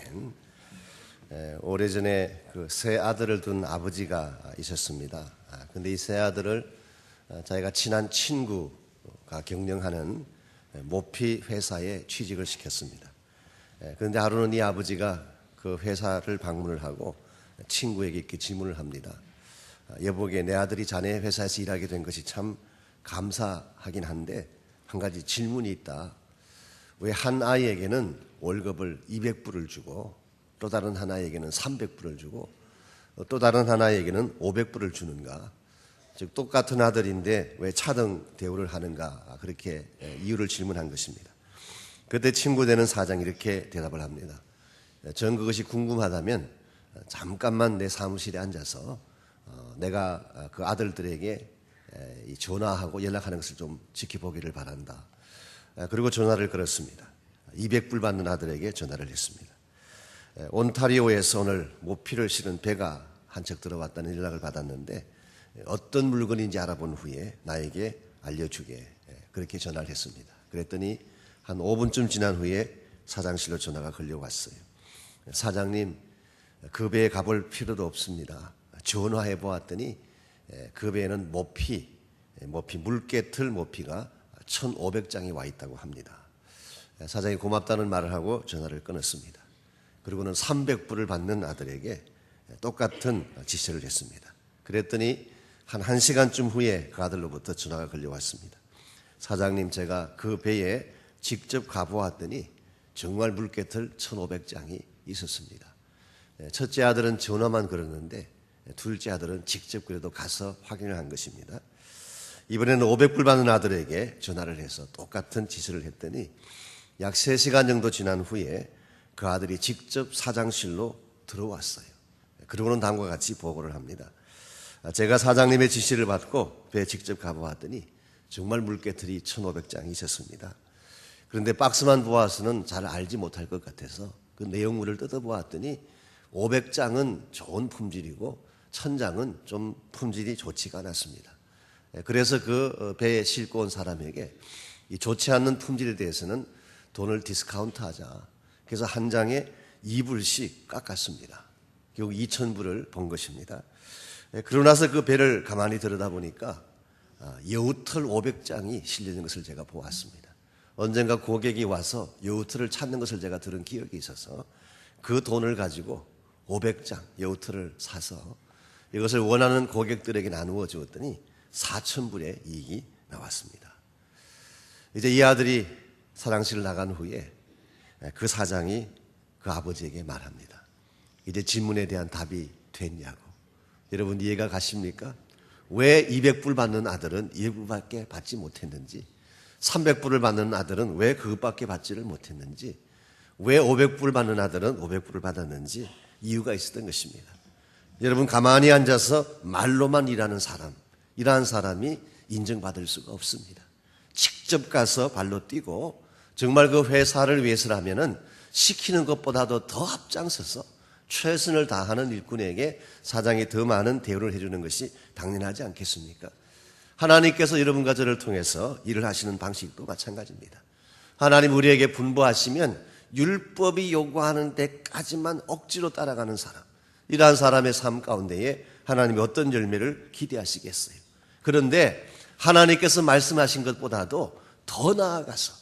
아멘. 오래전에 그 세 아들을 둔 아버지가 있었습니다. 근데 이 세 아들을 자기가 친한 친구가 경영하는 모피 회사에 취직을 시켰습니다. 그런데 하루는 이 아버지가 그 회사를 방문을 하고 친구에게 이렇게 질문을 합니다. 여보게, 내 아들이 자네 회사에서 일하게 된 것이 참 감사하긴 한데 한 가지 질문이 있다. 왜 한 아이에게는 월급을 200불을 주고 또 다른 하나에게는 300불을 주고 또 다른 하나에게는 500불을 주는가? 즉 똑같은 아들인데 왜 차등 대우를 하는가? 그렇게 이유를 질문한 것입니다. 그때 친구 되는 사장이 이렇게 대답을 합니다. 전 그것이 궁금하다면 잠깐만 내 사무실에 앉아서 내가 그 아들들에게 전화하고 연락하는 것을 좀 지켜보기를 바란다. 그리고 전화를 걸었습니다. 200불 받는 아들에게 전화를 했습니다. 온타리오에서 오늘 모피를 실은 배가 한 척 들어왔다는 연락을 받았는데 어떤 물건인지 알아본 후에 나에게 알려주게, 그렇게 전화를 했습니다. 그랬더니 한 5분쯤 지난 후에 사장실로 전화가 걸려왔어요. 사장님, 그 배에 가볼 필요도 없습니다. 전화해 보았더니 그 배에는 모피 물개틀 모피가 1,500장이 와 있다고 합니다. 사장이 고맙다는 말을 하고 전화를 끊었습니다. 그리고는 300불을 받는 아들에게 똑같은 지시를 했습니다. 그랬더니 한 1시간쯤 후에 그 아들로부터 전화가 걸려왔습니다. 사장님, 제가 그 배에 직접 가보았더니 정말 물개틀 1,500장이 있었습니다. 첫째 아들은 전화만 걸었는데 둘째 아들은 직접 그래도 가서 확인을 한 것입니다. 이번에는 500불 받는 아들에게 전화를 해서 똑같은 지시를 했더니 약 3시간 정도 지난 후에 그 아들이 직접 사장실로 들어왔어요. 그러고는 다음과 같이 보고를 합니다. 제가 사장님의 지시를 받고 배에 직접 가보았더니 정말 물개틀이 1,500장이 있었습니다. 그런데 박스만 보아서는 잘 알지 못할 것 같아서 그 내용물을 뜯어보았더니 500장은 좋은 품질이고 1,000장은 좀 품질이 좋지가 않았습니다. 그래서 그 배에 싣고 온 사람에게 이 좋지 않는 품질에 대해서는 돈을 디스카운트하자. 그래서 한 장에 2불씩 깎았습니다. 결국 2,000불을 번 것입니다. 그러고 나서 그 배를 가만히 들여다보니까 여우털 500장이 실려있는 것을 제가 보았습니다. 언젠가 고객이 와서 여우털을 찾는 것을 제가 들은 기억이 있어서 그 돈을 가지고 500장 여우털을 사서 이것을 원하는 고객들에게 나누어 주었더니 4,000불의 이익이 나왔습니다. 이제 이 아들이 사장실을 나간 후에 그 사장이 그 아버지에게 말합니다. 이제 질문에 대한 답이 됐냐고. 여러분 이해가 가십니까? 왜 200불 받는 아들은 200불밖에 받지 못했는지, 300불을 받는 아들은 왜 그것밖에 받지를 못했는지, 왜 500불 받는 아들은 500불을 받았는지 이유가 있었던 것입니다. 여러분 가만히 앉아서 말로만 일하는 사람, 이러한 사람이 인정받을 수가 없습니다. 직접 가서 발로 뛰고 정말 그 회사를 위해서라면은 시키는 것보다도 더 앞장서서 최선을 다하는 일꾼에게 사장이 더 많은 대우를 해주는 것이 당연하지 않겠습니까? 하나님께서 여러분과 저를 통해서 일을 하시는 방식도 마찬가지입니다. 하나님 우리에게 분부하시면 율법이 요구하는 데까지만 억지로 따라가는 사람, 이러한 사람의 삶 가운데에 하나님이 어떤 열매를 기대하시겠어요? 그런데 하나님께서 말씀하신 것보다도 더 나아가서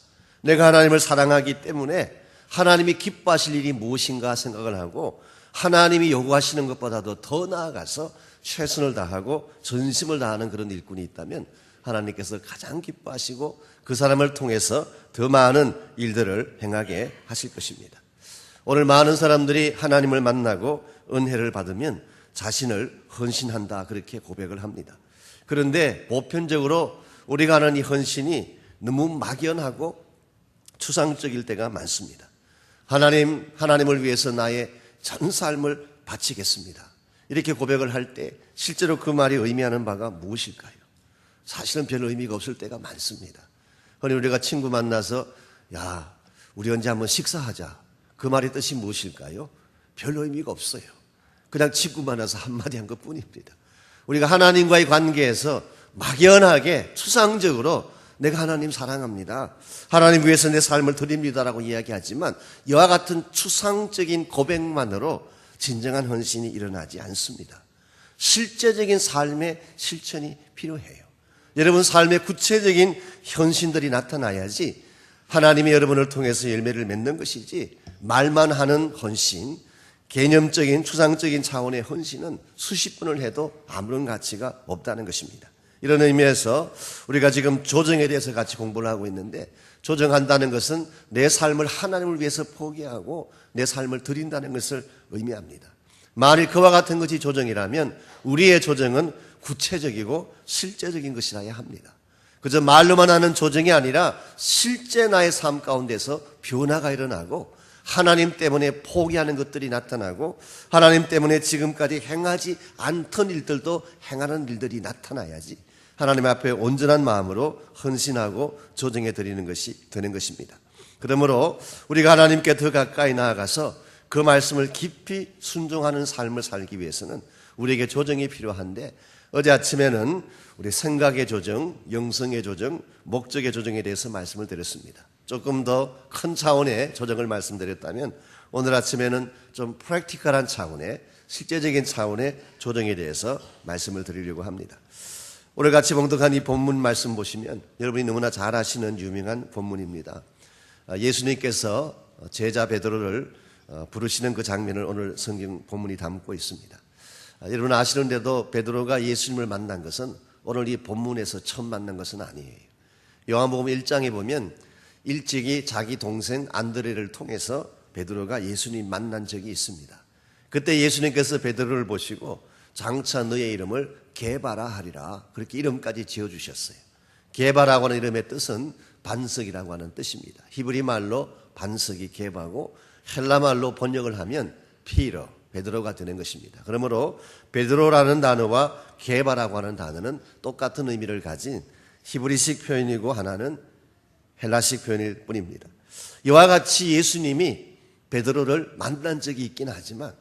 내가 하나님을 사랑하기 때문에 하나님이 기뻐하실 일이 무엇인가 생각을 하고 하나님이 요구하시는 것보다도 더 나아가서 최선을 다하고 전심을 다하는 그런 일꾼이 있다면 하나님께서 가장 기뻐하시고 그 사람을 통해서 더 많은 일들을 행하게 하실 것입니다. 오늘 많은 사람들이 하나님을 만나고 은혜를 받으면 자신을 헌신한다, 그렇게 고백을 합니다. 그런데 보편적으로 우리가 하는 이 헌신이 너무 막연하고 추상적일 때가 많습니다. 하나님을 위해서 나의 전 삶을 바치겠습니다. 이렇게 고백을 할 때 실제로 그 말이 의미하는 바가 무엇일까요? 사실은 별 의미가 없을 때가 많습니다. 흔히 우리가 친구 만나서 야, 우리 언제 한번 식사하자. 그 말의 뜻이 무엇일까요? 별 의미가 없어요. 그냥 친구 만나서 한마디 한 것뿐입니다. 우리가 하나님과의 관계에서 막연하게 추상적으로 내가 하나님 사랑합니다, 하나님 위해서 내 삶을 드립니다라고 이야기하지만 이와 같은 추상적인 고백만으로 진정한 헌신이 일어나지 않습니다. 실제적인 삶의 실천이 필요해요. 여러분 삶의 구체적인 헌신들이 나타나야지 하나님이 여러분을 통해서 열매를 맺는 것이지, 말만 하는 헌신, 개념적인 추상적인 차원의 헌신은 수십 번을 해도 아무런 가치가 없다는 것입니다. 이런 의미에서 우리가 지금 조정에 대해서 같이 공부를 하고 있는데, 조정한다는 것은 내 삶을 하나님을 위해서 포기하고 내 삶을 드린다는 것을 의미합니다. 만일 그와 같은 것이 조정이라면 우리의 조정은 구체적이고 실제적인 것이라야 합니다. 그저 말로만 하는 조정이 아니라 실제 나의 삶 가운데서 변화가 일어나고 하나님 때문에 포기하는 것들이 나타나고 하나님 때문에 지금까지 행하지 않던 일들도 행하는 일들이 나타나야지 하나님 앞에 온전한 마음으로 헌신하고 조정해 드리는 것이 되는 것입니다. 그러므로 우리가 하나님께 더 가까이 나아가서 그 말씀을 깊이 순종하는 삶을 살기 위해서는 우리에게 조정이 필요한데, 어제 아침에는 우리 생각의 조정, 영성의 조정, 목적의 조정에 대해서 말씀을 드렸습니다. 조금 더 큰 차원의 조정을 말씀드렸다면 오늘 아침에는 좀 프랙티컬한 차원의, 실제적인 차원의 조정에 대해서 말씀을 드리려고 합니다. 오늘 같이 봉독한 이 본문 말씀 보시면 여러분이 너무나 잘 아시는 유명한 본문입니다. 예수님께서 제자 베드로를 부르시는 그 장면을 오늘 성경 본문이 담고 있습니다. 여러분 아시는데도 베드로가 예수님을 만난 것은 오늘 이 본문에서 처음 만난 것은 아니에요. 요한복음 1장에 보면 일찍이 자기 동생 안드레를 통해서 베드로가 예수님 만난 적이 있습니다. 그때 예수님께서 베드로를 보시고 장차 너의 이름을 게바라 하리라, 그렇게 이름까지 지어주셨어요. 게바라고 하는 이름의 뜻은 반석이라고 하는 뜻입니다. 히브리 말로 반석이 게바고 헬라 말로 번역을 하면 피러, 베드로가 되는 것입니다. 그러므로 베드로라는 단어와 게바라고 하는 단어는 똑같은 의미를 가진 히브리식 표현이고 하나는 헬라식 표현일 뿐입니다. 이와 같이 예수님이 베드로를 만난 적이 있긴 하지만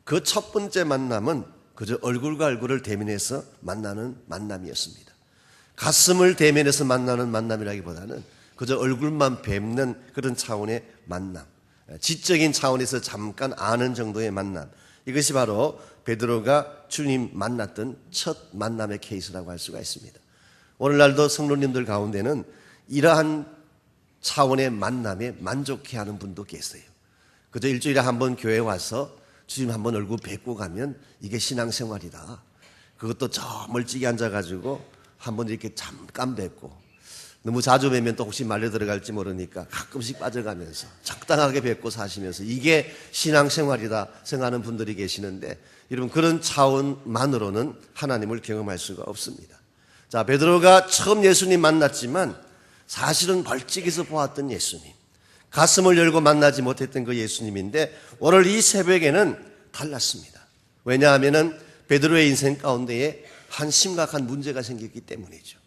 그 첫 번째 만남은 그저 얼굴과 얼굴을 대면해서 만나는 만남이었습니다. 가슴을 대면해서 만나는 만남이라기보다는 그저 얼굴만 뵙는 그런 차원의 만남, 지적인 차원에서 잠깐 아는 정도의 만남, 이것이 바로 베드로가 주님 만났던 첫 만남의 케이스라고 할 수가 있습니다. 오늘날도 성도님들 가운데는 이러한 차원의 만남에 만족해하는 분도 계세요. 그저 일주일에 한 번 교회 와서 주님 한번 얼굴 뵙고 가면 이게 신앙생활이다. 그것도 저 멀찍이 앉아가지고 한번 이렇게 잠깐 뵙고, 너무 자주 뵈면 또 혹시 말려 들어갈지 모르니까 가끔씩 빠져가면서 적당하게 뵙고 사시면서 이게 신앙생활이다 생각하는 분들이 계시는데, 여러분 그런 차원만으로는 하나님을 경험할 수가 없습니다. 자, 베드로가 처음 예수님 만났지만 사실은 멀찍이서 보았던 예수님, 가슴을 열고 만나지 못했던 그 예수님인데 오늘 이 새벽에는 달랐습니다. 왜냐하면 베드로의 인생 가운데에 한 심각한 문제가 생겼기 때문이죠.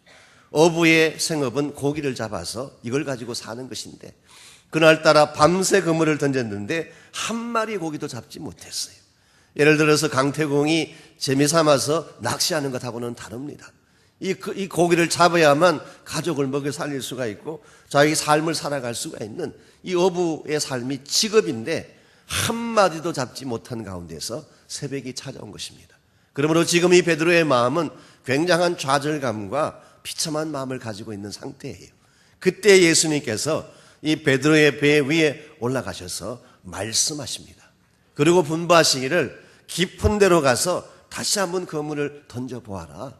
어부의 생업은 고기를 잡아서 이걸 가지고 사는 것인데 그날따라 밤새 그물을 던졌는데 한 마리 고기도 잡지 못했어요. 예를 들어서 강태공이 재미삼아서 낚시하는 것하고는 다릅니다. 이 고기를 잡아야만 가족을 먹여 살릴 수가 있고 자기 삶을 살아갈 수가 있는 이 어부의 삶이 직업인데 한마디도 잡지 못한 가운데서 새벽이 찾아온 것입니다. 그러므로 지금 이 베드로의 마음은 굉장한 좌절감과 비참한 마음을 가지고 있는 상태예요. 그때 예수님께서 이 베드로의 배 위에 올라가셔서 말씀하십니다. 그리고 분부하시기를 깊은 데로 가서 다시 한번 그물을 던져보아라.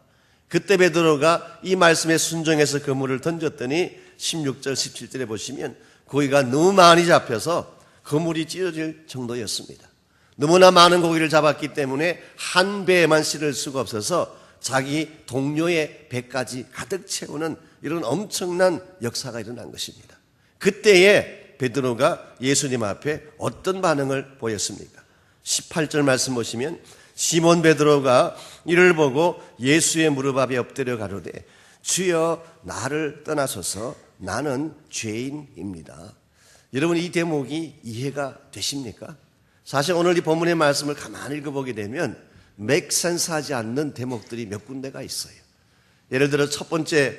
그때 베드로가 이 말씀에 순종해서 그물을 던졌더니 16절 17절에 보시면 고기가 너무 많이 잡혀서 그물이 찢어질 정도였습니다. 너무나 많은 고기를 잡았기 때문에 한 배에만 실을 수가 없어서 자기 동료의 배까지 가득 채우는 이런 엄청난 역사가 일어난 것입니다. 그때에 베드로가 예수님 앞에 어떤 반응을 보였습니까? 18절 말씀 보시면 시몬 베드로가 이를 보고 예수의 무릎 앞에 엎드려 가로되 주여 나를 떠나소서 나는 죄인입니다. 여러분 이 대목이 이해가 되십니까? 사실 오늘 이 본문의 말씀을 가만히 읽어보게 되면 맥센스하지 않는 대목들이 몇 군데가 있어요. 예를 들어 첫 번째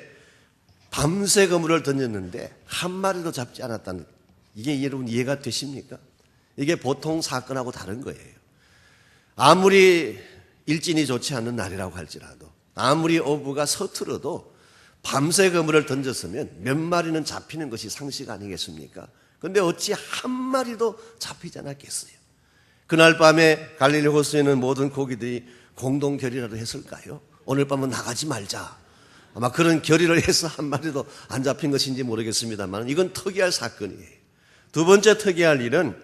밤새 그물을 던졌는데 한 마리도 잡지 않았다는, 이게 여러분 이해가 되십니까? 이게 보통 사건하고 다른 거예요. 아무리 일진이 좋지 않은 날이라고 할지라도, 아무리 어부가 서툴어도 밤새 그물을 던졌으면 몇 마리는 잡히는 것이 상식 아니겠습니까? 그런데 어찌 한 마리도 잡히지 않았겠어요? 그날 밤에 갈릴리 호수에는 모든 고기들이 공동 결의라도 했을까요? 오늘 밤은 나가지 말자. 아마 그런 결의를 해서 한 마리도 안 잡힌 것인지 모르겠습니다만 이건 특이할 사건이에요. 두 번째 특이할 일은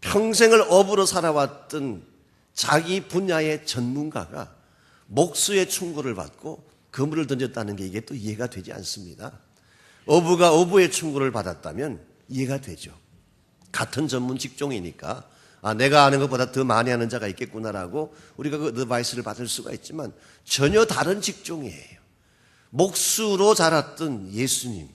평생을 어부로 살아왔던 자기 분야의 전문가가 목수의 충고를 받고 그물을 던졌다는 게 이게 또 이해가 되지 않습니다. 어부가 어부의 충고를 받았다면 이해가 되죠. 같은 전문 직종이니까 내가 아는 것보다 더 많이 아는 자가 있겠구나라고 우리가 그 어드바이스를 받을 수가 있지만 전혀 다른 직종이에요. 목수로 자랐던 예수님,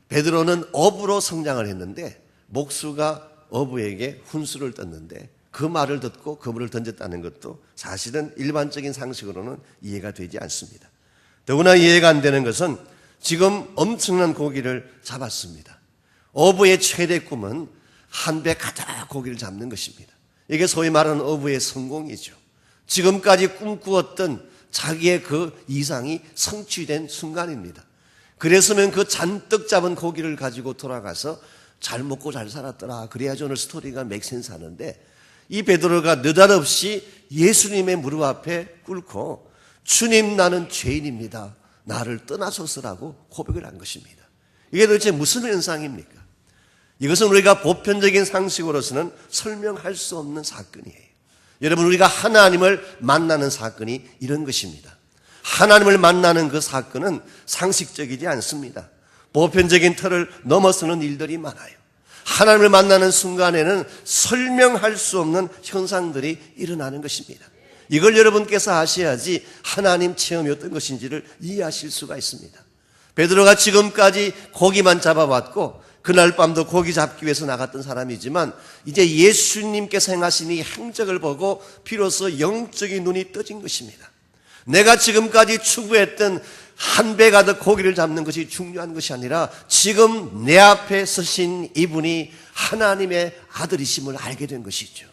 베드로는 어부로 성장을 했는데 목수가 어부에게 훈수를 떴는데 그 말을 듣고 그물을 던졌다는 것도 사실은 일반적인 상식으로는 이해가 되지 않습니다. 더구나 이해가 안 되는 것은 지금 엄청난 고기를 잡았습니다. 어부의 최대 꿈은 한 배 가득 고기를 잡는 것입니다. 이게 소위 말하는 어부의 성공이죠. 지금까지 꿈꾸었던 자기의 그 이상이 성취된 순간입니다. 그랬으면 그 잔뜩 잡은 고기를 가지고 돌아가서 잘 먹고 잘 살았더라, 그래야지 오늘 스토리가 맥센스 하는데, 이 베드로가 느닷없이 예수님의 무릎 앞에 꿇고 주님, 나는 죄인입니다, 나를 떠나소서라고 고백을 한 것입니다. 이게 도대체 무슨 현상입니까? 이것은 우리가 보편적인 상식으로서는 설명할 수 없는 사건이에요. 여러분, 우리가 하나님을 만나는 사건이 이런 것입니다. 하나님을 만나는 그 사건은 상식적이지 않습니다. 보편적인 틀을 넘어서는 일들이 많아요. 하나님을 만나는 순간에는 설명할 수 없는 현상들이 일어나는 것입니다. 이걸 여러분께서 아셔야지 하나님 체험이 어떤 것인지를 이해하실 수가 있습니다. 베드로가 지금까지 고기만 잡아왔고 그날 밤도 고기 잡기 위해서 나갔던 사람이지만 이제 예수님께서 행하신 이 행적을 보고 비로소 영적인 눈이 떠진 것입니다. 내가 지금까지 추구했던 한 배 가득 고기를 잡는 것이 중요한 것이 아니라 지금 내 앞에 서신 이분이 하나님의 아들이심을 알게 된 것이죠.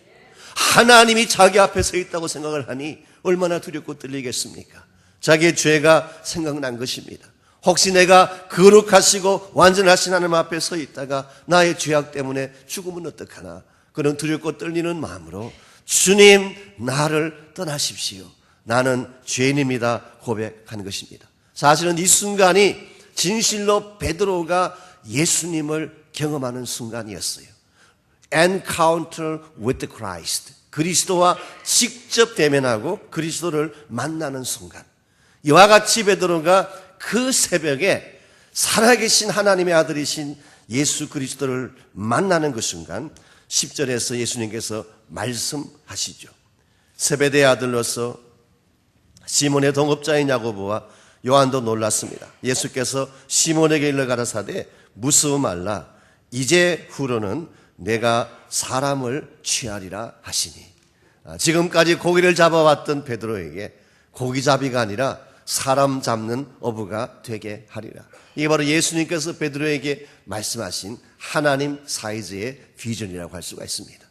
하나님이 자기 앞에 서 있다고 생각을 하니 얼마나 두렵고 떨리겠습니까? 자기의 죄가 생각난 것입니다. 혹시 내가 거룩하시고 완전하신 하나님 앞에 서 있다가 나의 죄악 때문에 죽으면 어떡하나, 그런 두렵고 떨리는 마음으로 주님, 나를 떠나십시오, 나는 죄인입니다 고백한 것입니다. 사실은 이 순간이 진실로 베드로가 예수님을 경험하는 순간이었어요. Encounter with Christ, 그리스도와 직접 대면하고 그리스도를 만나는 순간. 이와 같이 베드로가 그 새벽에 살아계신 하나님의 아들이신 예수 그리스도를 만나는 그 순간 10절에서 예수님께서 말씀하시죠. 세베대의 아들로서 시몬의 동업자인 야고보와 요한도 놀랐습니다. 예수께서 시몬에게 일러 가라사대 무서워 말라, 이제 후로는 내가 사람을 취하리라 하시니. 지금까지 고기를 잡아왔던 베드로에게 고기잡이가 아니라 사람 잡는 어부가 되게 하리라. 이게 바로 예수님께서 베드로에게 말씀하신 하나님 사이즈의 비전이라고 할 수가 있습니다.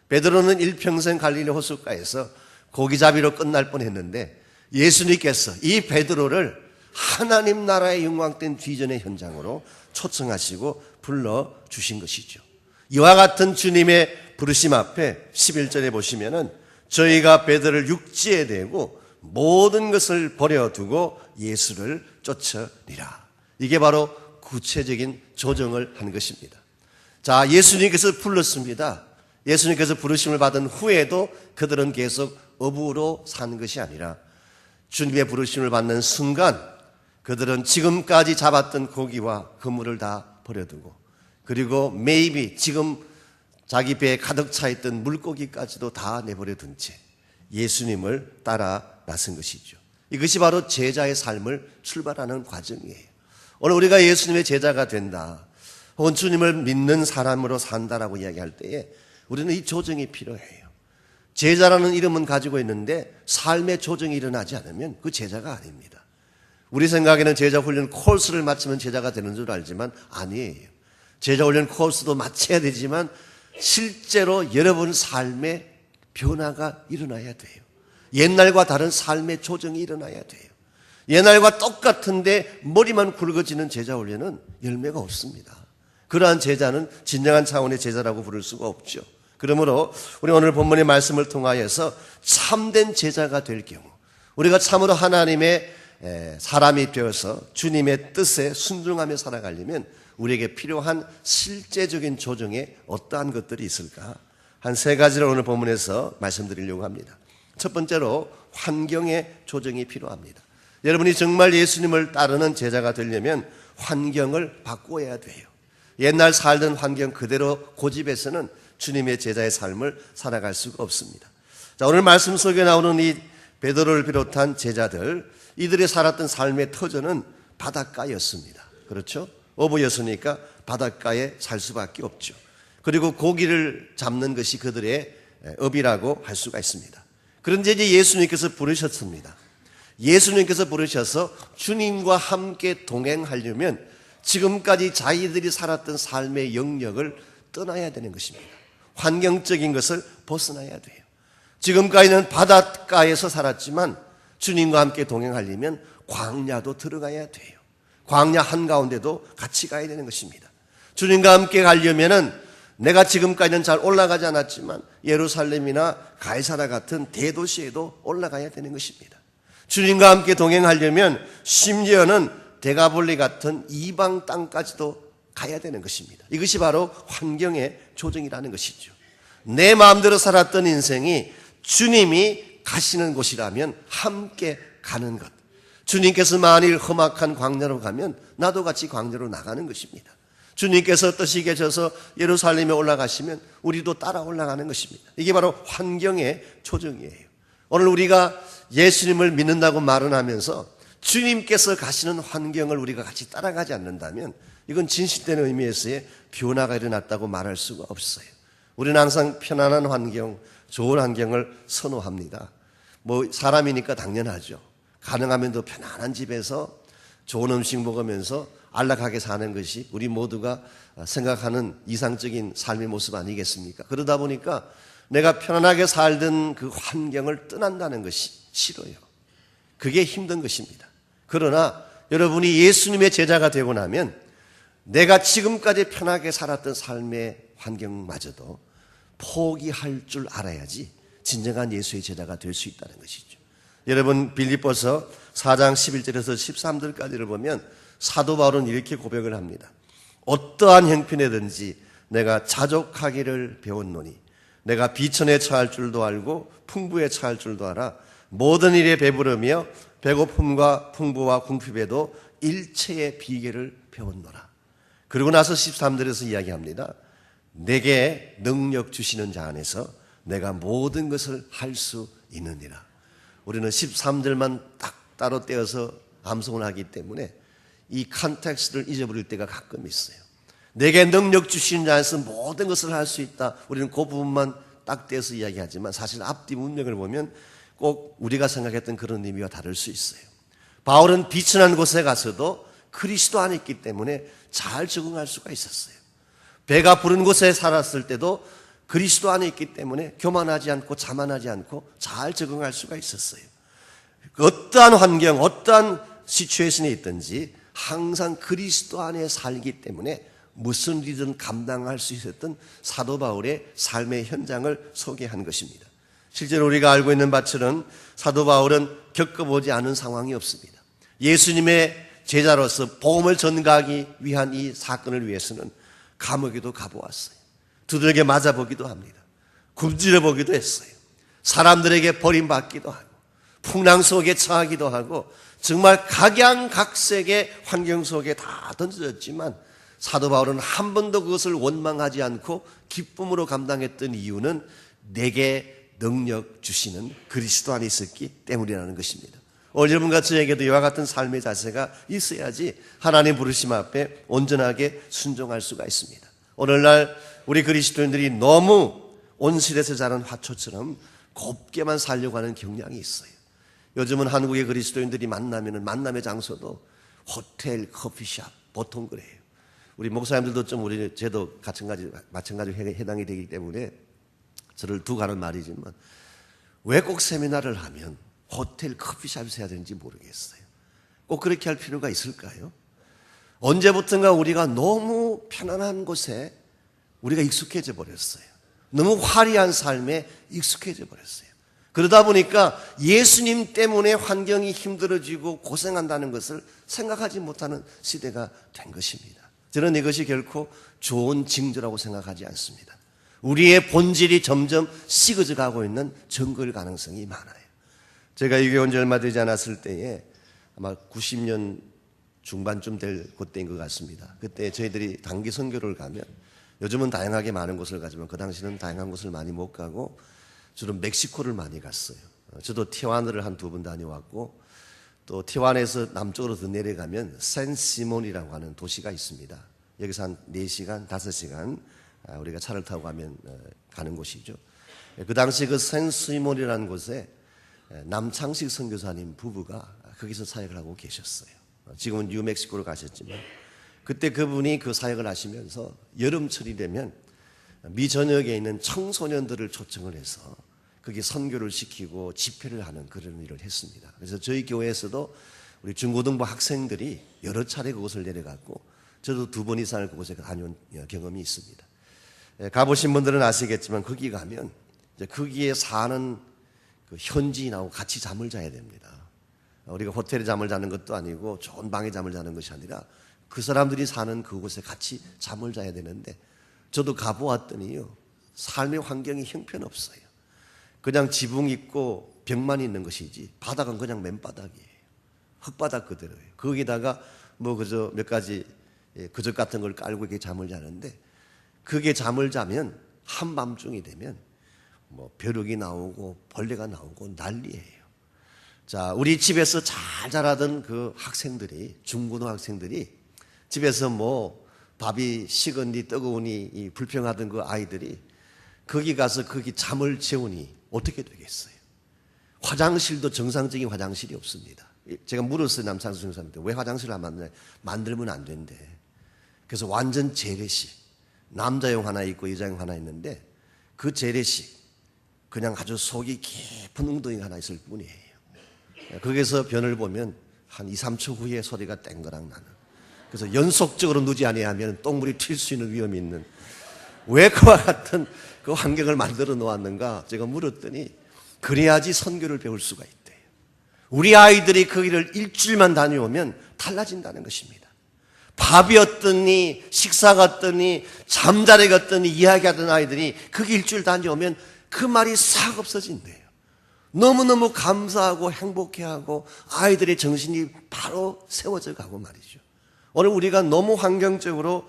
베드로는 일평생 갈릴리 호숫가에서 고기잡이로 끝날 뻔했는데 예수님께서 이 베드로를 하나님 나라의 영광된 비전의 현장으로 초청하시고 불러주신 것이죠. 이와 같은 주님의 부르심 앞에 11절에 보시면은 저희가 베드로를 육지에 대고 모든 것을 버려두고 예수를 쫓으리라. 이게 바로 구체적인 조정을 한 것입니다. 자, 예수님께서 불렀습니다. 예수님께서 부르심을 받은 후에도 그들은 계속 어부로 사는 것이 아니라 주님의 부르심을 받는 순간 그들은 지금까지 잡았던 고기와 그물을 다 버려두고, 그리고 maybe 지금 자기 배에 가득 차 있던 물고기까지도 다 내버려 둔 채 예수님을 따라 나선 것이죠. 이것이 바로 제자의 삶을 출발하는 과정이에요. 오늘 우리가 예수님의 제자가 된다, 혹은 주님을 믿는 사람으로 산다라고 이야기할 때에 우리는 이 조정이 필요해요. 제자라는 이름은 가지고 있는데 삶의 조정이 일어나지 않으면 그 제자가 아닙니다. 우리 생각에는 제자 훈련 코र्스를 마치면 제자가 되는 줄 알지만 아니에요. 제자 훈련 코र्스도 마쳐야 되지만 실제로 여러분 삶에 변화가 일어나야 돼요. 옛날과 다른 삶의 조정이 일어나야 돼요. 옛날과 똑같은데 머리만 굵어지는 제자 훈련은 열매가 없습니다. 그러한 제자는 진정한 차원의 제자라고 부를 수가 없죠. 그러므로 우리 오늘 본문의 말씀을 통하여서 참된 제자가 될 경우, 우리가 참으로 하나님의 사람이 되어서 주님의 뜻에 순종하며 살아가려면 우리에게 필요한 실제적인 조정에 어떠한 것들이 있을까? 한 세 가지를 오늘 본문에서 말씀드리려고 합니다. 첫 번째로 환경의 조정이 필요합니다. 여러분이 정말 예수님을 따르는 제자가 되려면 환경을 바꿔야 돼요. 옛날 살던 환경 그대로 고집해서는 주님의 제자의 삶을 살아갈 수가 없습니다. 자, 오늘 말씀 속에 나오는 이 베드로를 비롯한 제자들, 이들이 살았던 삶의 터전은 바닷가였습니다. 그렇죠? 어부였으니까 바닷가에 살 수밖에 없죠. 그리고 고기를 잡는 것이 그들의 업이라고 할 수가 있습니다. 그런데 이제 예수님께서 부르셨습니다. 예수님께서 부르셔서 주님과 함께 동행하려면 지금까지 자기들이 살았던 삶의 영역을 떠나야 되는 것입니다. 환경적인 것을 벗어나야 돼요. 지금까지는 바닷가에서 살았지만 주님과 함께 동행하려면 광야도 들어가야 돼요. 광야 한가운데도 같이 가야 되는 것입니다. 주님과 함께 가려면은 내가 지금까지는 잘 올라가지 않았지만 예루살렘이나 가이사라 같은 대도시에도 올라가야 되는 것입니다. 주님과 함께 동행하려면 심지어는 데가볼리 같은 이방 땅까지도 가야 되는 것입니다. 이것이 바로 환경의 조정이라는 것이죠. 내 마음대로 살았던 인생이 주님이 가시는 곳이라면 함께 가는 것. 주님께서 만일 험악한 광야로 가면 나도 같이 광야로 나가는 것입니다. 주님께서 뜻이 계셔서 예루살렘에 올라가시면 우리도 따라 올라가는 것입니다. 이게 바로 환경의 조정이에요. 오늘 우리가 예수님을 믿는다고 말은 하면서 주님께서 가시는 환경을 우리가 같이 따라가지 않는다면 이건 진실된 의미에서의 변화가 일어났다고 말할 수가 없어요. 우리는 항상 편안한 환경, 좋은 환경을 선호합니다. 사람이니까 당연하죠. 가능하면 더 편안한 집에서 좋은 음식 먹으면서 안락하게 사는 것이 우리 모두가 생각하는 이상적인 삶의 모습 아니겠습니까? 그러다 보니까 내가 편안하게 살던 그 환경을 떠난다는 것이 싫어요. 그게 힘든 것입니다. 그러나 여러분이 예수님의 제자가 되고 나면 내가 지금까지 편하게 살았던 삶의 환경마저도 포기할 줄 알아야지 진정한 예수의 제자가 될 수 있다는 것이죠. 여러분 빌립보서 4장 11절에서 13절까지를 보면 사도 바울은 이렇게 고백을 합니다. 어떠한 형편이든지 내가 자족하기를 배웠노니 내가 비천에 처할 줄도 알고 풍부에 처할 줄도 알아 모든 일에 배부르며 배고픔과 풍부와 궁핍에도 일체의 비결을 배웠노라. 그리고 나서 13절에서 이야기합니다. 내게 능력 주시는 자 안에서 내가 모든 것을 할 수 있느니라. 우리는 13절만 딱 따로 떼어서 암송을 하기 때문에 이 컨텍스트를 잊어버릴 때가 가끔 있어요. 내게 능력 주시는 자 안에서 모든 것을 할 수 있다. 우리는 그 부분만 딱 떼어서 이야기하지만 사실 앞뒤 문맥을 보면 꼭 우리가 생각했던 그런 의미와 다를 수 있어요. 바울은 비천한 곳에 가서도 그리스도 안에 있기 때문에 잘 적응할 수가 있었어요. 배가 부른 곳에 살았을 때도 그리스도 안에 있기 때문에 교만하지 않고 자만하지 않고 잘 적응할 수가 있었어요. 어떠한 환경, 어떠한 시츄에이션에 있든지 항상 그리스도 안에 살기 때문에 무슨 일이든 감당할 수 있었던 사도 바울의 삶의 현장을 소개한 것입니다. 실제로 우리가 알고 있는 바처럼 사도 바울은 겪어보지 않은 상황이 없습니다. 예수님의 제자로서 복음을 전가하기 위한 이 사건을 위해서는 감옥에도 가보았어요. 두들겨 맞아보기도 합니다. 굶주려 보기도 했어요. 사람들에게 버림받기도 하고 풍랑 속에 처하기도 하고 정말 각양각색의 환경 속에 다 던져졌지만 사도 바울은 한 번도 그것을 원망하지 않고 기쁨으로 감당했던 이유는 내게 능력 주시는 그리스도 안에 있었기 때문이라는 것입니다. 오늘 여러분과 저에게도 이와 같은 삶의 자세가 있어야지 하나님 부르심 앞에 온전하게 순종할 수가 있습니다. 오늘날 우리 그리스도인들이 너무 온실에서 자란 화초처럼 곱게만 살려고 하는 경향이 있어요. 요즘은 한국의 그리스도인들이 만나면은 만남의 장소도 호텔, 커피숍 보통 그래요. 우리 목사님들도 좀 우리 저도 마찬가지로 해당이 되기 때문에 저를 두고 가는 말이지만 왜 꼭 세미나를 하면 호텔, 커피숍에서 해야 되는지 모르겠어요. 꼭 그렇게 할 필요가 있을까요? 언제부턴가 우리가 너무 편안한 곳에 우리가 익숙해져 버렸어요. 너무 화려한 삶에 익숙해져 버렸어요. 그러다 보니까 예수님 때문에 환경이 힘들어지고 고생한다는 것을 생각하지 못하는 시대가 된 것입니다. 저는 이것이 결코 좋은 징조라고 생각하지 않습니다. 우리의 본질이 점점 식어져 가고 있는 증거일 가능성이 많아요. 제가 이 교회 온 지 얼마 되지 않았을 때에 아마 90년 중반쯤 될 그때인 것 같습니다. 그때 저희들이 단기 선교를 가면 요즘은 다양하게 많은 곳을 가지만 그 당시는 다양한 곳을 많이 못 가고 주로 멕시코를 많이 갔어요. 저도 티와나를 한 2번 다녀왔고 또 티와나에서 남쪽으로 더 내려가면 샌시몬이라고 하는 도시가 있습니다. 여기서 한 4시간, 5시간 우리가 차를 타고 가는 곳이죠. 그 당시 그 샌시몬이라는 곳에 남창식 선교사님 부부가 거기서 사역을 하고 계셨어요. 지금은 뉴멕시코로 가셨지만 그때 그분이 그 사역을 하시면서 여름철이 되면 미전역에 있는 청소년들을 초청을 해서 거기 선교를 시키고 집회를 하는 그런 일을 했습니다. 그래서 저희 교회에서도 우리 중고등부 학생들이 여러 차례 그곳을 내려갔고 저도 2번 이상을 그곳에 다녀온 경험이 있습니다. 가보신 분들은 아시겠지만 거기 가면 이제 거기에 사는 그 현지인하고 같이 잠을 자야 됩니다. 우리가 호텔에 잠을 자는 것도 아니고 좋은 방에 잠을 자는 것이 아니라 그 사람들이 사는 그곳에 같이 잠을 자야 되는데 저도 가보았더니요 삶의 환경이 형편없어요. 그냥 지붕 있고 벽만 있는 것이지 바닥은 그냥 맨바닥이에요. 흙바닥 그대로예요. 거기다가 뭐 그저 몇 가지 그릇 같은 걸 깔고 이렇게 잠을 자는데 그게 잠을 자면 한밤중이 되면 뭐 벼룩이 나오고 벌레가 나오고 난리예요. 자, 우리 집에서 잘 자라던 그 학생들이 중고등학생들이 집에서 뭐 밥이 식었니 뜨거우니 불평하던 그 아이들이 거기 가서 거기 잠을 재우니 어떻게 되겠어요? 화장실도 정상적인 화장실이 없습니다. 제가 물었어요 남창수 선생님한테 왜 화장실을 안 만들면 안 된대. 그래서 완전 재래식 남자용 하나 있고 여자용 하나 있는데 그 재래식 그냥 아주 속이 깊은 웅덩이가 하나 있을 뿐이에요. 거기서 변을 보면 한 2, 3초 후에 소리가 땡그랑 나는. 그래서 연속적으로 누지 아니하면 똥물이 튈 수 있는 위험이 있는 왜 그와 같은 그 환경을 만들어 놓았는가 제가 물었더니 그래야지 선교를 배울 수가 있대요. 우리 아이들이 거기를 일주일만 다녀오면 달라진다는 것입니다. 밥이 어떠니 식사가 어떠니 잠자리가 어떠니 이야기하던 아이들이 거기 일주일 다녀오면 그 말이 싹 없어진대요. 너무너무 감사하고 행복해하고 아이들의 정신이 바로 세워져 가고 말이죠. 오늘 우리가 너무 환경적으로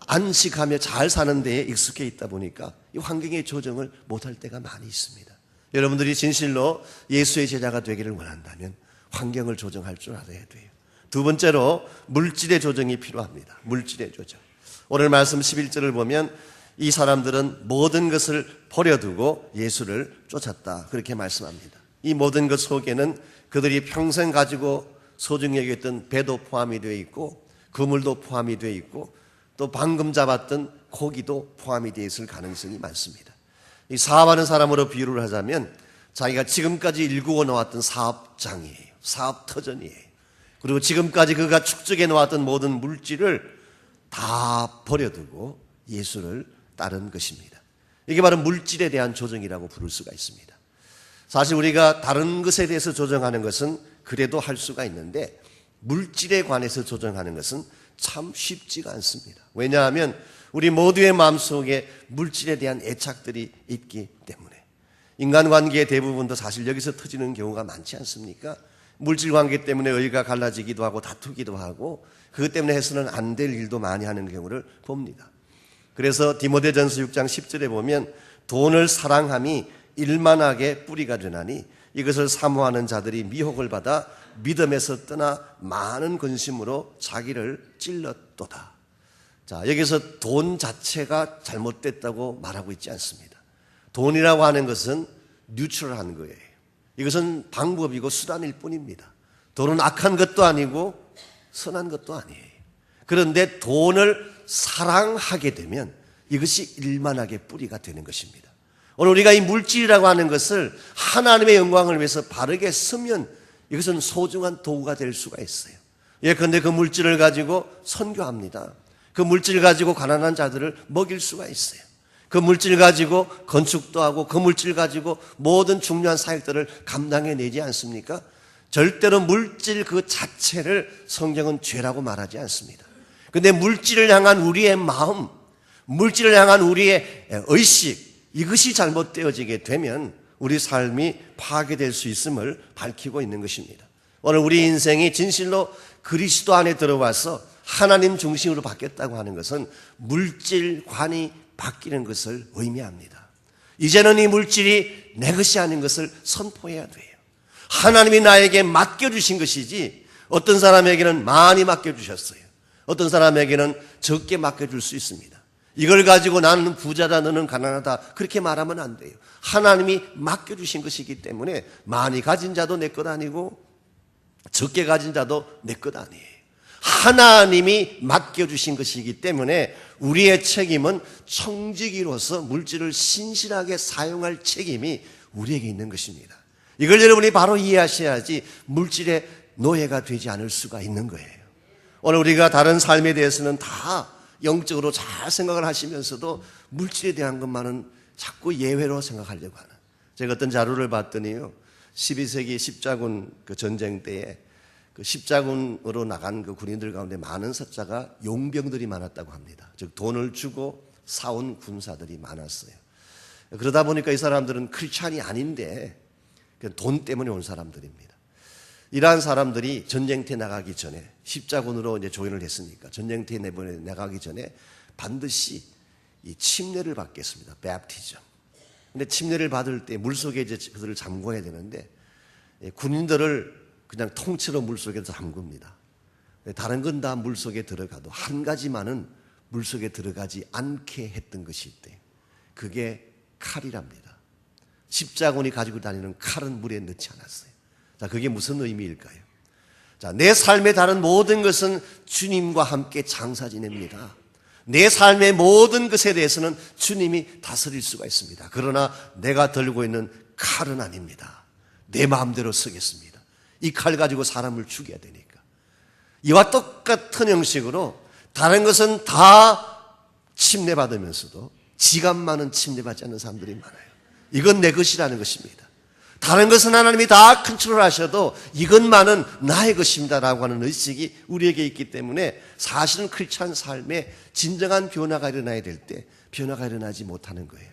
안식하며 잘 사는 데에 익숙해 있다 보니까 이 환경의 조정을 못할 때가 많이 있습니다. 여러분들이 진실로 예수의 제자가 되기를 원한다면 환경을 조정할 줄 알아야 돼요. 2번째로 물질의 조정이 필요합니다. 물질의 조정. 오늘 말씀 11절을 보면 이 사람들은 모든 것을 버려두고 예수를 쫓았다. 그렇게 말씀합니다. 이 모든 것 속에는 그들이 평생 가지고 소중히 여겼던 배도 포함이 되어 있고 그물도 포함이 되어 있고 또 방금 잡았던 고기도 포함이 되어 있을 가능성이 많습니다. 이 사업하는 사람으로 비유를 하자면 자기가 지금까지 일구어 놓았던 사업장이에요. 사업터전이에요. 그리고 지금까지 그가 축적해 놓았던 모든 물질을 다 버려두고 예수를 따른 것입니다. 이게 바로 물질에 대한 조정이라고 부를 수가 있습니다. 사실 우리가 다른 것에 대해서 조정하는 것은 그래도 할 수가 있는데 물질에 관해서 조정하는 것은 참 쉽지가 않습니다. 왜냐하면 우리 모두의 마음속에 물질에 대한 애착들이 있기 때문에 인간관계의 대부분도 사실 여기서 터지는 경우가 많지 않습니까? 물질관계 때문에 의가 갈라지기도 하고 다투기도 하고 그것 때문에 해서는 안 될 일도 많이 하는 경우를 봅니다. 그래서 디모데전서 6장 10절에 보면 돈을 사랑함이 일만하게 뿌리가 되나니 이것을 사모하는 자들이 미혹을 받아 믿음에서 떠나 많은 근심으로 자기를 찔렀도다. 자, 여기서 돈 자체가 잘못됐다고 말하고 있지 않습니다. 돈이라고 하는 것은 뉴트럴한 거예요. 이것은 방법이고 수단일 뿐입니다. 돈은 악한 것도 아니고 선한 것도 아니에요. 그런데 돈을 사랑하게 되면 이것이 일만하게 뿌리가 되는 것입니다. 오늘 우리가 이 물질이라고 하는 것을 하나님의 영광을 위해서 바르게 쓰면 이것은 소중한 도구가 될 수가 있어요. 예컨대 그 물질을 가지고 선교합니다. 그 물질을 가지고 가난한 자들을 먹일 수가 있어요. 그 물질 가지고 건축도 하고 그 물질 가지고 모든 중요한 사역들을 감당해내지 않습니까? 절대로 물질 그 자체를 성경은 죄라고 말하지 않습니다. 그런데 물질을 향한 우리의 마음, 물질을 향한 우리의 의식, 이것이 잘못되어지게 되면 우리 삶이 파괴될 수 있음을 밝히고 있는 것입니다. 오늘 우리 인생이 진실로 그리스도 안에 들어와서 하나님 중심으로 바뀌었다고 하는 것은 물질관이 바뀌는 것을 의미합니다. 이제는 이 물질이 내 것이 아닌 것을 선포해야 돼요. 하나님이 나에게 맡겨주신 것이지 어떤 사람에게는 많이 맡겨주셨어요. 어떤 사람에게는 적게 맡겨줄 수 있습니다. 이걸 가지고 나는 부자다 너는 가난하다 그렇게 말하면 안 돼요. 하나님이 맡겨주신 것이기 때문에 많이 가진 자도 내 것 아니고 적게 가진 자도 내 것 아니에요. 하나님이 맡겨주신 것이기 때문에 우리의 책임은 청지기로서 물질을 신실하게 사용할 책임이 우리에게 있는 것입니다. 이걸 여러분이 바로 이해하셔야지 물질의 노예가 되지 않을 수가 있는 거예요. 오늘 우리가 다른 삶에 대해서는 다 영적으로 잘 생각을 하시면서도 물질에 대한 것만은 자꾸 예외로 생각하려고 하는. 제가 어떤 자료를 봤더니요, 12세기 십자군 그 전쟁 때에 그 십자군으로 나간 그 군인들 가운데 많은 숫자가 용병들이 많았다고 합니다. 즉 돈을 주고 사온 군사들이 많았어요. 그러다 보니까 이 사람들은 크리스찬이 아닌데 돈 때문에 온 사람들입니다. 이러한 사람들이 전쟁터에 나가기 전에 십자군으로 이제 조인을 했으니까 전쟁터에 나가기 전에 반드시 이 침례를 받겠습니다. 베프티즘. 근데 침례를 받을 때 물속에 이제 그들을 잠궈야 되는데 군인들을 그냥 통째로 물속에 잠굽니다. 다른 건 다 물속에 들어가도 한 가지만은 물속에 들어가지 않게 했던 것이 있대요. 그게 칼이랍니다. 십자군이 가지고 다니는 칼은 물에 넣지 않았어요. 자, 그게 무슨 의미일까요? 자, 내 삶의 다른 모든 것은 주님과 함께 장사 지냅니다. 내 삶의 모든 것에 대해서는 주님이 다스릴 수가 있습니다. 그러나 내가 들고 있는 칼은 아닙니다. 내 마음대로 쓰겠습니다. 이 칼 가지고 사람을 죽여야 되니까. 이와 똑같은 형식으로 다른 것은 다 침례받으면서도 지갑만은 침례받지 않는 사람들이 많아요. 이건 내 것이라는 것입니다. 다른 것은 하나님이 다 컨트롤하셔도 이것만은 나의 것입니다라고 하는 의식이 우리에게 있기 때문에 사실은 크리스찬 삶에 진정한 변화가 일어나야 될 때 변화가 일어나지 못하는 거예요.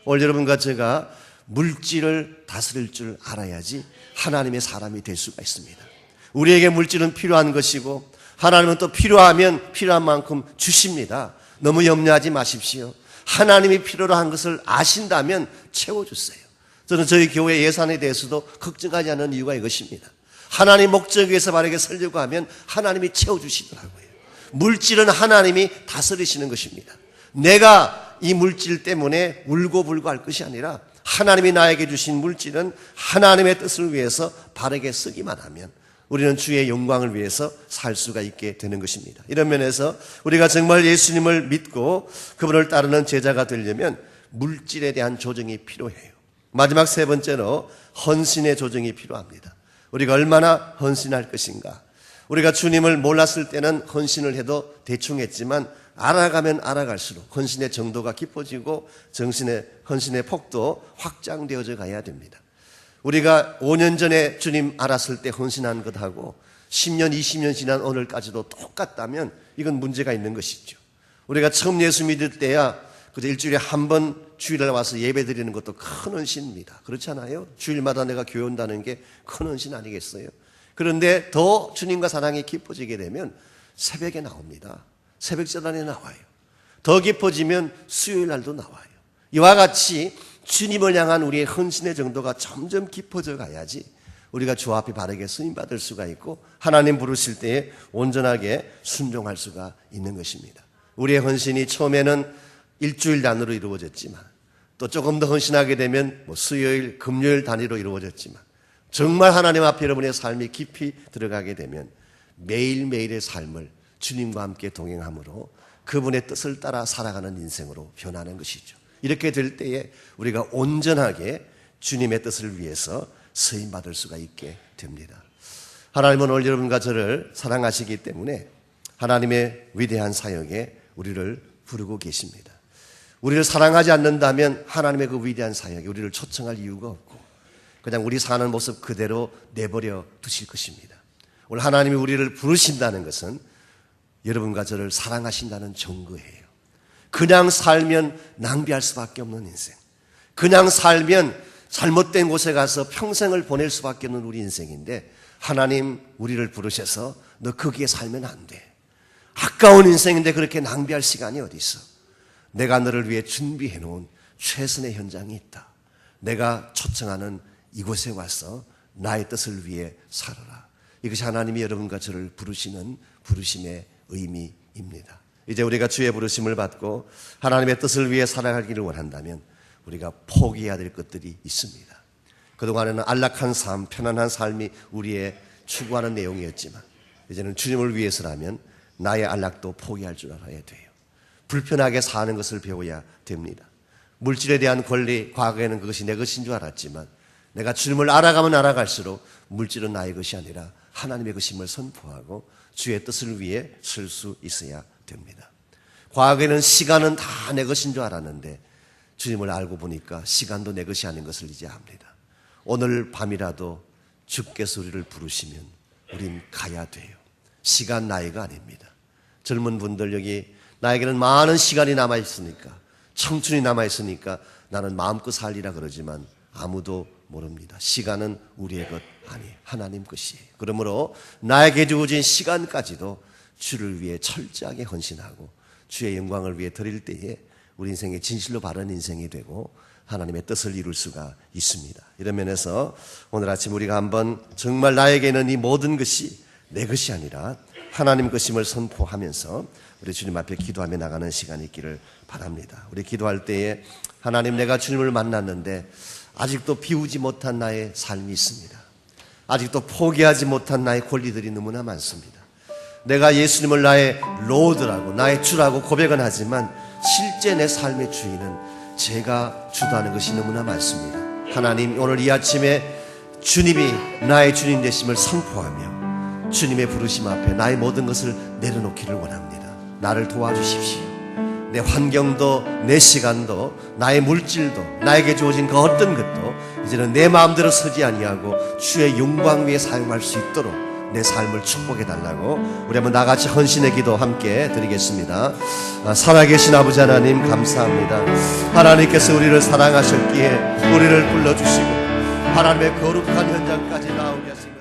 오늘 여러분과 제가 물질을 다스릴 줄 알아야지 하나님의 사람이 될 수가 있습니다. 우리에게 물질은 필요한 것이고 하나님은 또 필요하면 필요한 만큼 주십니다. 너무 염려하지 마십시오. 하나님이 필요로 한 것을 아신다면 채워주세요. 저는 저희 교회 예산에 대해서도 걱정하지 않는 이유가 이것입니다. 하나님 목적 위해서 바르게 살려고 하면 하나님이 채워주시더라고요. 물질은 하나님이 다스리시는 것입니다. 내가 이 물질 때문에 울고불고 할 것이 아니라 하나님이 나에게 주신 물질은 하나님의 뜻을 위해서 바르게 쓰기만 하면 우리는 주의 영광을 위해서 살 수가 있게 되는 것입니다. 이런 면에서 우리가 정말 예수님을 믿고 그분을 따르는 제자가 되려면 물질에 대한 조정이 필요해요. 마지막 세 번째로 헌신의 조정이 필요합니다. 우리가 얼마나 헌신할 것인가. 우리가 주님을 몰랐을 때는 헌신을 해도 대충 했지만 알아가면 알아갈수록 헌신의 정도가 깊어지고 헌신의 폭도 확장되어져 가야 됩니다. 우리가 5년 전에 주님 알았을 때 헌신한 것하고 10년, 20년 지난 오늘까지도 똑같다면 이건 문제가 있는 것이죠. 우리가 처음 예수 믿을 때야 그저 일주일에 한 번 주일에 와서 예배 드리는 것도 큰 헌신입니다. 그렇지 않아요? 주일마다 내가 교회 온다는 게 큰 헌신 아니겠어요? 그런데 더 주님과 사랑이 깊어지게 되면 새벽에 나옵니다. 새벽 전환에 나와요. 더 깊어지면 수요일 날도 나와요. 이와 같이 주님을 향한 우리의 헌신의 정도가 점점 깊어져 가야지 우리가 주 앞에 바르게 쓰임받을 수가 있고 하나님 부르실 때에 온전하게 순종할 수가 있는 것입니다. 우리의 헌신이 처음에는 일주일 단위로 이루어졌지만 또 조금 더 헌신하게 되면 수요일, 금요일 단위로 이루어졌지만 정말 하나님 앞에 여러분의 삶이 깊이 들어가게 되면 매일매일의 삶을 주님과 함께 동행함으로 그분의 뜻을 따라 살아가는 인생으로 변하는 것이죠. 이렇게 될 때에 우리가 온전하게 주님의 뜻을 위해서 쓰임받을 수가 있게 됩니다. 하나님은 오늘 여러분과 저를 사랑하시기 때문에 하나님의 위대한 사역에 우리를 부르고 계십니다. 우리를 사랑하지 않는다면 하나님의 그 위대한 사역에 우리를 초청할 이유가 없고 그냥 우리 사는 모습 그대로 내버려 두실 것입니다. 오늘 하나님이 우리를 부르신다는 것은 여러분과 저를 사랑하신다는 증거예요. 그냥 살면 낭비할 수밖에 없는 인생, 그냥 살면 잘못된 곳에 가서 평생을 보낼 수밖에 없는 우리 인생인데 하나님 우리를 부르셔서 너 거기에 살면 안 돼. 아까운 인생인데 그렇게 낭비할 시간이 어디 있어. 내가 너를 위해 준비해 놓은 최선의 현장이 있다. 내가 초청하는 이곳에 와서 나의 뜻을 위해 살아라. 이것이 하나님이 여러분과 저를 부르시는 부르심의 의미입니다. 이제 우리가 주의 부르심을 받고 하나님의 뜻을 위해 살아가기를 원한다면 우리가 포기해야 될 것들이 있습니다. 그동안에는 안락한 삶, 편안한 삶이 우리의 추구하는 내용이었지만 이제는 주님을 위해서라면 나의 안락도 포기할 줄 알아야 돼요. 불편하게 사는 것을 배워야 됩니다. 물질에 대한 권리, 과거에는 그것이 내 것인 줄 알았지만 내가 주님을 알아가면 알아갈수록 물질은 나의 것이 아니라 하나님의 것임을 선포하고 주의 뜻을 위해 쓸 수 있어야 됩니다. 과거에는 시간은 다 내 것인 줄 알았는데 주님을 알고 보니까 시간도 내 것이 아닌 것을 이제 압니다. 오늘 밤이라도 주께서 우리를 부르시면 우린 가야 돼요. 시간 나이가 아닙니다. 젊은 분들 여기 나에게는 많은 시간이 남아있으니까 청춘이 남아있으니까 나는 마음껏 살리라 그러지만 아무도 모릅니다. 시간은 우리의 것 아니에요. 하나님 것이에요. 그러므로 나에게 주어진 시간까지도 주를 위해 철저하게 헌신하고 주의 영광을 위해 드릴 때에 우리 인생의 진실로 바른 인생이 되고 하나님의 뜻을 이룰 수가 있습니다. 이런 면에서 오늘 아침 우리가 한번 정말 나에게는 이 모든 것이 내 것이 아니라 하나님 것임을 선포하면서 우리 주님 앞에 기도하며 나가는 시간이 있기를 바랍니다. 우리 기도할 때에 하나님, 내가 주님을 만났는데 아직도 비우지 못한 나의 삶이 있습니다. 아직도 포기하지 못한 나의 권리들이 너무나 많습니다. 내가 예수님을 나의 로드라고 나의 주라고 고백은 하지만 실제 내 삶의 주인은 제가 주도하는 것이 너무나 많습니다. 하나님, 오늘 이 아침에 주님이 나의 주님 되심을 선포하며 주님의 부르심 앞에 나의 모든 것을 내려놓기를 원합니다. 나를 도와주십시오. 내 환경도 내 시간도 나의 물질도 나에게 주어진 그 어떤 것도 이제는 내 마음대로 서지 아니하고 주의 영광 위에 사용할 수 있도록 내 삶을 축복해달라고 우리 한번 나같이 헌신의 기도 함께 드리겠습니다. 살아계신 아버지 하나님, 감사합니다. 하나님께서 우리를 사랑하셨기에 우리를 불러주시고 하나님의 거룩한 현장까지 나오게 하시고